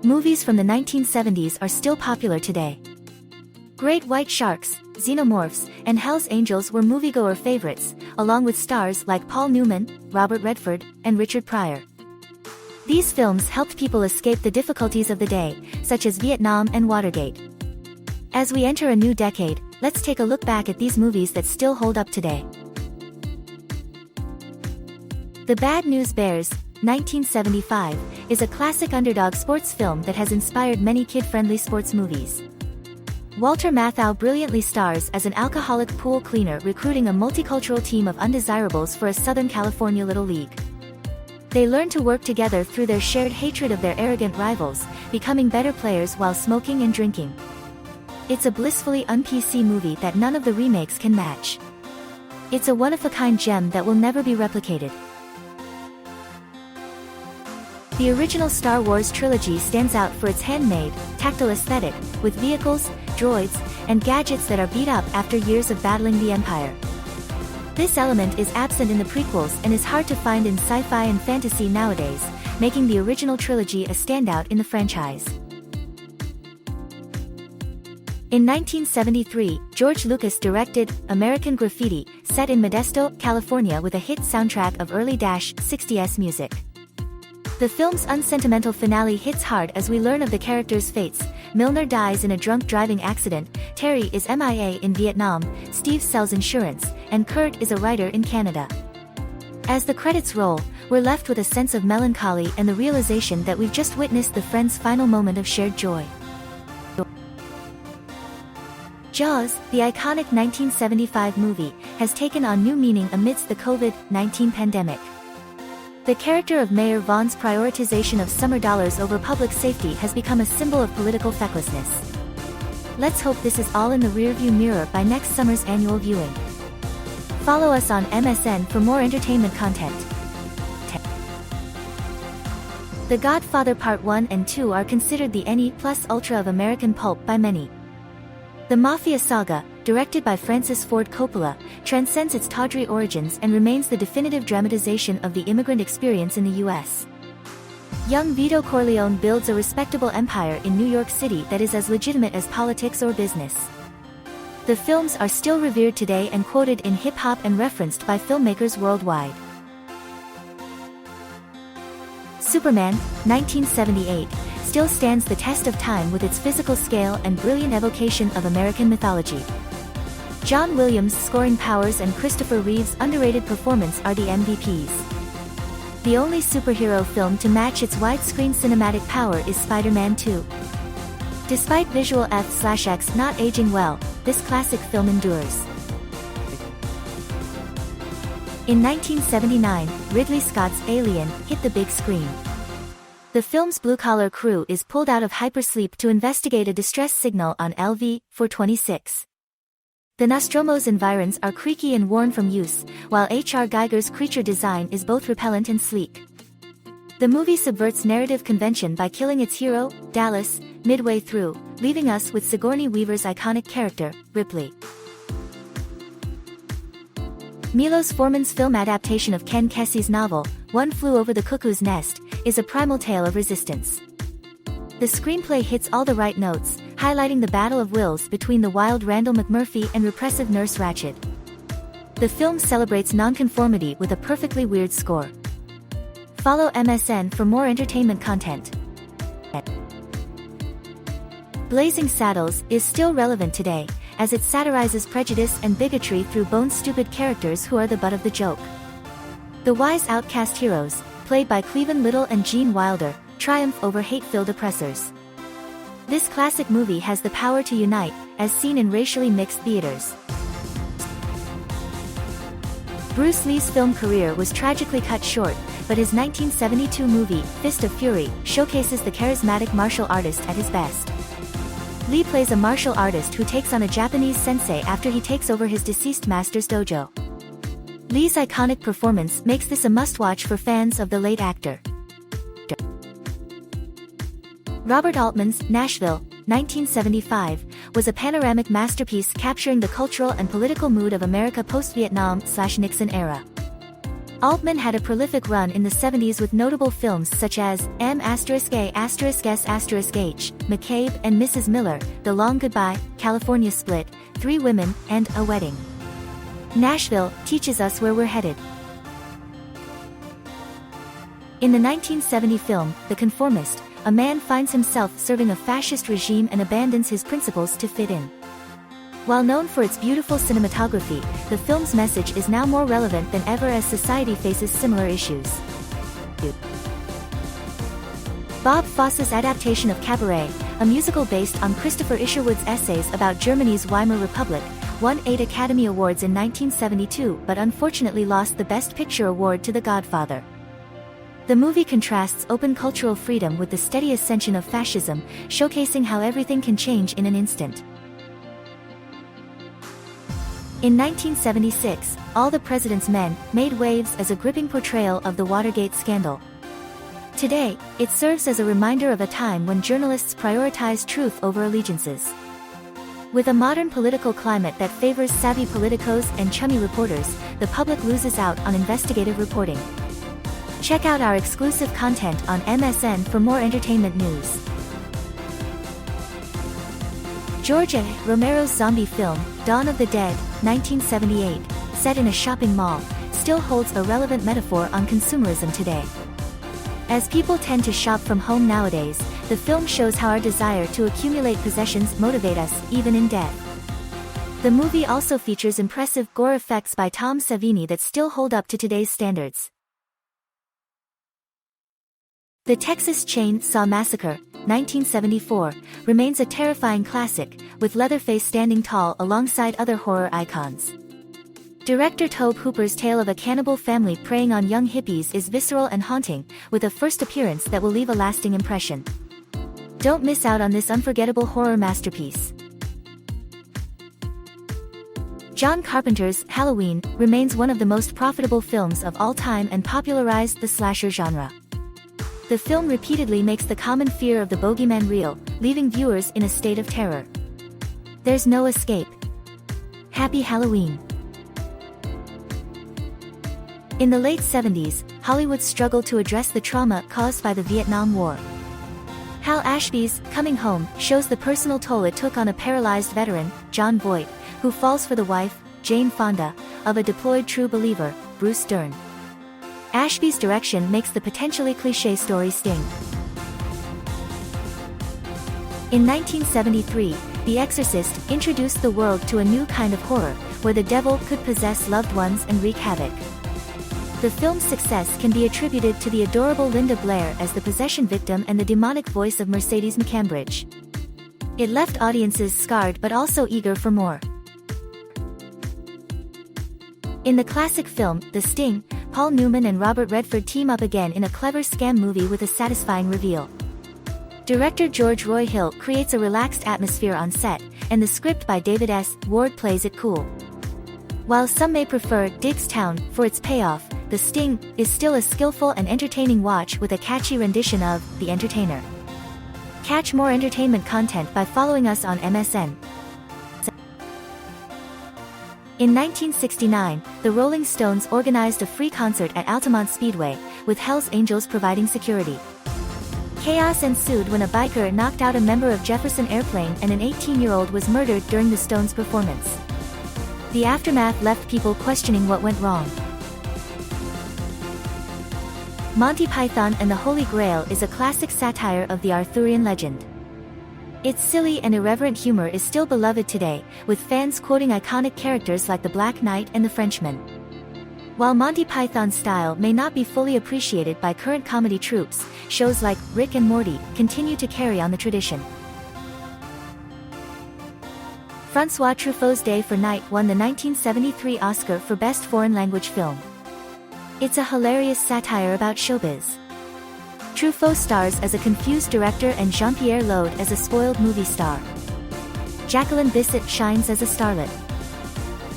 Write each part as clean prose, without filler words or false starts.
movies from the 1970s are still popular today. Great White Sharks, Xenomorphs, and Hell's Angels were moviegoer favorites, along with stars like Paul Newman, Robert Redford, and Richard Pryor. These films helped people escape the difficulties of the day, such as Vietnam and Watergate. As we enter a new decade, let's take a look back at these movies that still hold up today. The Bad News Bears, 1975, is a classic underdog sports film that has inspired many kid-friendly sports movies. Walter Matthau brilliantly stars as an alcoholic pool cleaner recruiting a multicultural team of undesirables for a Southern California Little League. They learn to work together through their shared hatred of their arrogant rivals, becoming better players while smoking and drinking. It's a blissfully un-PC movie that none of the remakes can match. It's a one-of-a-kind gem that will never be replicated. The original Star Wars trilogy stands out for its handmade, tactile aesthetic, with vehicles, droids, and gadgets that are beat up after years of battling the Empire. This element is absent in the prequels and is hard to find in sci-fi and fantasy nowadays, making the original trilogy a standout in the franchise. In 1973, George Lucas directed American Graffiti, set in Modesto, California with a hit soundtrack of early '60s music. The film's unsentimental finale hits hard as we learn of the characters' fates. Milner dies in a drunk driving accident, Terry is MIA in Vietnam, Steve sells insurance, and Kurt is a writer in Canada. As the credits roll, we're left with a sense of melancholy and the realization that we've just witnessed the friends' final moment of shared joy. Jaws, the iconic 1975 movie, has taken on new meaning amidst the COVID-19 pandemic. The character of Mayor Vaughn's prioritization of summer dollars over public safety has become a symbol of political fecklessness. Let's hope this is all in the rearview mirror by next summer's annual viewing. Follow us on MSN for more entertainment content. The Godfather Part 1 and 2 are considered the NE+ Ultra of American pulp by many. The Mafia saga, directed by Francis Ford Coppola, transcends its tawdry origins and remains the definitive dramatization of the immigrant experience in the U.S. Young Vito Corleone builds a respectable empire in New York City that is as legitimate as politics or business. The films are still revered today and quoted in hip-hop and referenced by filmmakers worldwide. Superman, 1978, still stands the test of time with its physical scale and brilliant evocation of American mythology. John Williams' scoring powers and Christopher Reeve's underrated performance are the MVPs. The only superhero film to match its widescreen cinematic power is Spider-Man 2. Despite visual F/X not aging well, this classic film endures. In 1979, Ridley Scott's Alien hit the big screen. The film's blue-collar crew is pulled out of hypersleep to investigate a distress signal on LV-426. The Nostromo's environs are creaky and worn from use, while H.R. Giger's creature design is both repellent and sleek. The movie subverts narrative convention by killing its hero, Dallas, midway through, leaving us with Sigourney Weaver's iconic character, Ripley. Milos Forman's film adaptation of Ken Kesey's novel, One Flew Over the Cuckoo's Nest, is a primal tale of resistance. The screenplay hits all the right notes, highlighting the battle of wills between the wild Randall McMurphy and repressive Nurse Ratched. The film celebrates nonconformity with a perfectly weird score. Follow MSN for more entertainment content. Blazing Saddles is still relevant today, as it satirizes prejudice and bigotry through bone-stupid characters who are the butt of the joke. The wise outcast heroes, played by Cleavon Little and Gene Wilder, triumph over hate-filled oppressors. This classic movie has the power to unite, as seen in racially mixed theaters. Bruce Lee's film career was tragically cut short, but his 1972 movie, Fist of Fury, showcases the charismatic martial artist at his best. Lee plays a martial artist who takes on a Japanese sensei after he takes over his deceased master's dojo. Lee's iconic performance makes this a must-watch for fans of the late actor. Robert Altman's Nashville, 1975, was a panoramic masterpiece capturing the cultural and political mood of America post-Vietnam/Nixon era. Altman had a prolific run in the 70s with notable films such as M*A*S*H, McCabe and Mrs. Miller, The Long Goodbye, California Split, Three Women, and A Wedding. Nashville teaches us where we're headed. In the 1970 film, The Conformist, a man finds himself serving a fascist regime and abandons his principles to fit in. While known for its beautiful cinematography, the film's message is now more relevant than ever as society faces similar issues. Bob Fosse's adaptation of Cabaret, a musical based on Christopher Isherwood's essays about Germany's Weimar Republic, won 8 Academy Awards in 1972 but unfortunately lost the Best Picture award to The Godfather. The movie contrasts open cultural freedom with the steady ascension of fascism, showcasing how everything can change in an instant. In 1976, All the President's Men made waves as a gripping portrayal of the Watergate scandal. Today, it serves as a reminder of a time when journalists prioritized truth over allegiances. With a modern political climate that favors savvy politicos and chummy reporters, the public loses out on investigative reporting. Check out our exclusive content on MSN for more entertainment news. George A. Romero's zombie film, Dawn of the Dead, 1978, set in a shopping mall, still holds a relevant metaphor on consumerism today. As people tend to shop from home nowadays, the film shows how our desire to accumulate possessions motivate us, even in death. The movie also features impressive gore effects by Tom Savini that still hold up to today's standards. The Texas Chain Saw Massacre, 1974, remains a terrifying classic, with Leatherface standing tall alongside other horror icons. Director Tobe Hooper's tale of a cannibal family preying on young hippies is visceral and haunting, with a first appearance that will leave a lasting impression. Don't miss out on this unforgettable horror masterpiece. John Carpenter's Halloween remains one of the most profitable films of all time and popularized the slasher genre. The film repeatedly makes the common fear of the bogeyman real, leaving viewers in a state of terror. There's no escape. Happy Halloween! In the late 70s, Hollywood struggled to address the trauma caused by the Vietnam War. Hal Ashby's Coming Home shows the personal toll it took on a paralyzed veteran, John Voight, who falls for the wife, Jane Fonda, of a deployed true believer, Bruce Dern. Ashby's direction makes the potentially cliché story sting. In 1973, The Exorcist introduced the world to a new kind of horror, where the devil could possess loved ones and wreak havoc. The film's success can be attributed to the adorable Linda Blair as the possession victim and the demonic voice of Mercedes McCambridge. It left audiences scarred but also eager for more. In the classic film, The Sting, Paul Newman and Robert Redford team up again in a clever scam movie with a satisfying reveal. Director George Roy Hill creates a relaxed atmosphere on set, and the script by David S. Ward plays it cool. While some may prefer Diggstown for its payoff, The Sting is still a skillful and entertaining watch with a catchy rendition of The Entertainer. Catch more entertainment content by following us on MSN. In 1969, the Rolling Stones organized a free concert at Altamont Speedway, with Hell's Angels providing security. Chaos ensued when a biker knocked out a member of Jefferson Airplane and an 18-year-old was murdered during the Stones' performance. The aftermath left people questioning what went wrong. Monty Python and the Holy Grail is a classic satire of the Arthurian legend. Its silly and irreverent humor is still beloved today, with fans quoting iconic characters like the Black Knight and the Frenchman. While Monty Python's style may not be fully appreciated by current comedy troupes, shows like Rick and Morty continue to carry on the tradition. François Truffaut's Day for Night won the 1973 Oscar for Best Foreign Language Film. It's a hilarious satire about showbiz. Truffaut stars as a confused director and Jean-Pierre Lode as a spoiled movie star. Jacqueline Bisset shines as a starlet.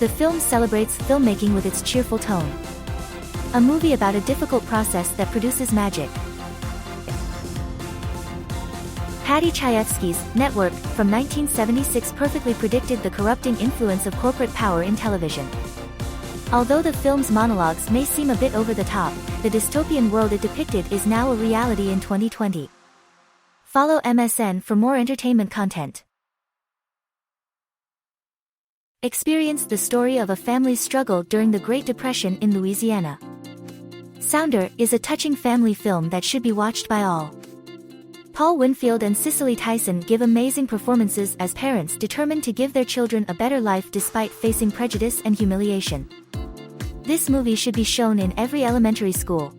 The film celebrates filmmaking with its cheerful tone. A movie about a difficult process that produces magic. Paddy Chayefsky's Network from 1976 perfectly predicted the corrupting influence of corporate power in television. Although the film's monologues may seem a bit over the top, the dystopian world it depicted is now a reality in 2020. Follow MSN for more entertainment content. Experience the story of a family's struggle during the Great Depression in Louisiana. Sounder is a touching family film that should be watched by all. Paul Winfield and Cicely Tyson give amazing performances as parents determined to give their children a better life despite facing prejudice and humiliation. This movie should be shown in every elementary school.